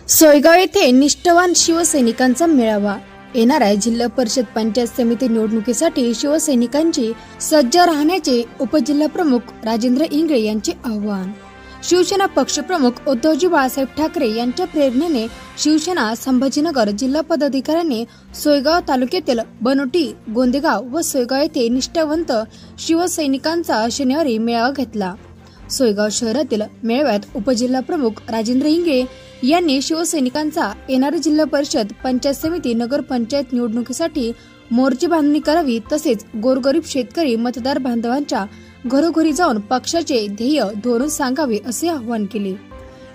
सोयगाव येथे निष्ठावान शिवसैनिकांचा मेळावा। येणाऱ्या जिल्हा परिषद पंचायत समिती निवडणुकीसाठी शिवसैनिकांची सज्ज राहण्याचे उपजिल्हाप्रमुख राजेंद्र इंगळे यांचे आवाहन। शिवसेना पक्षप्रमुख उद्धवजी बाळासाहेब ठाकरे यांच्या प्रेरणेने शिवसेना संभाजीनगर जिल्हा पदाधिकाऱ्यांनी सोयगाव तालुक्यातील बनोटी, गोंदेगाव व सोयगाव येथे निष्ठावंत शिवसैनिकांचा शनिवारी मेळावा घेतला। सोयगाव शहरातील मेळाव्यात उपजिल्हाप्रमुख राजेंद्र इंगळे यांनी शिवसैनिकांचा येणारी जिल्हा परिषद पंचायत समिती नगर पंचायत निवडणुकीसाठी मोर्चे बांधणी करावी, तसेच गोरगरीब शेतकरी मतदार बांधवांच्या घरोघरी जाऊन पक्षाचे ध्येय धोरण सांगावे असे आवाहन केले।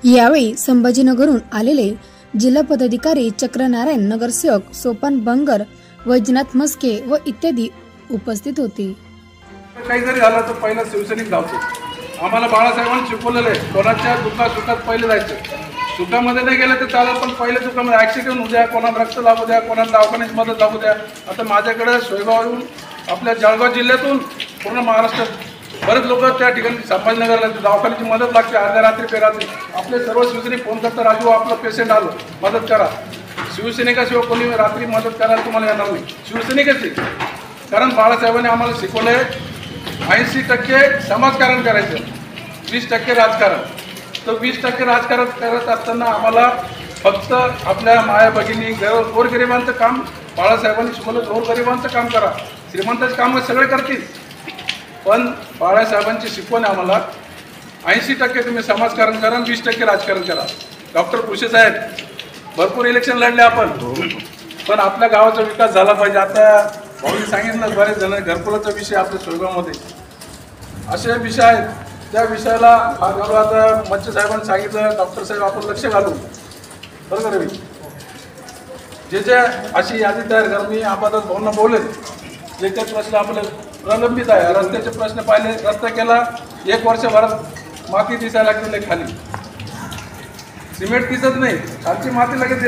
यावेळी संभाजीनगरहून आलेले जिल्हा पदाधिकारी चक्रनारायण, नगरसेवक सोपान बंगर, वैजनाथ मस्के व इत्यादी उपस्थित होते। काही जरी झालं तर पहिला शिवसैनिक धावतो। आम्हाला बाळासाहेबांनी शिकवलेलं आहे, कोणाच्या दुःखात पहिले जायचं। सुखामध्ये नाही गेलं तर चालेल, पण पहिले दुःखामध्ये ॲक्सिडेंट होऊ द्या, कोणाला रक्त लागू द्या, कोणाला दवाखान्याची मदत लागू द्या। आता माझ्याकडे सोयगावहून आपल्या जळगाव जिल्ह्यातून पूर्ण महाराष्ट्रात बरेच लोक त्या ठिकाणी संभाजीनगरला दवाखान्याची मदत लागते, अर्ध्या रात्री पेरात्री। आपले सर्व शिवसैनिक फोन करतात, राजू आपलं पेशंट आलं, मदत करा। शिवसैनिकाशिवाय कोणी रात्री मदत करायला तुम्हाला येणार नाही, शिवसैनिकच आहे। कारण बाळासाहेबांनी आम्हाला शिकवले 80% समाजकारण करायचं, 20% राजकारण। तर 20% राजकारण करत असताना आम्हाला फक्त आपल्या माया भगिनी गोरगरिबांचं काम बाळासाहेबांनी शिकवलं। गोरगरिबांचं काम करा, श्रीमंताचं काम सगळे करतील, पण बाळासाहेबांची शिकवण आम्हाला 80% तुम्ही समाजकारण करा, 20% राजकारण करा। डॉक्टर पुशे साहेब भरपूर इलेक्शन लढले आपण, पण आपल्या गावाचा विकास झाला पाहिजे। आता भाऊनी सांगितलं बरेच जण घरकुलाचा विषय आपल्या सोयगावमध्ये असे विषय आहेत, त्या विषयाला आता मंचे साहेबांनी सांगितलं, डॉक्टर साहेब आपण लक्ष घालू, बरोबर आहे। जे अशी यादी तयार कर, मी आबादास भाऊंना बोलले, जे काही प्रश्न आपले प्रलंबित आहे, रस्त्याचे प्रश्न पाहिले, रस्ता केला, 1 वर्षभरात माती दिसायला लागलेली खाली, सिमेंट दिसत नाही, खालची माती लगेच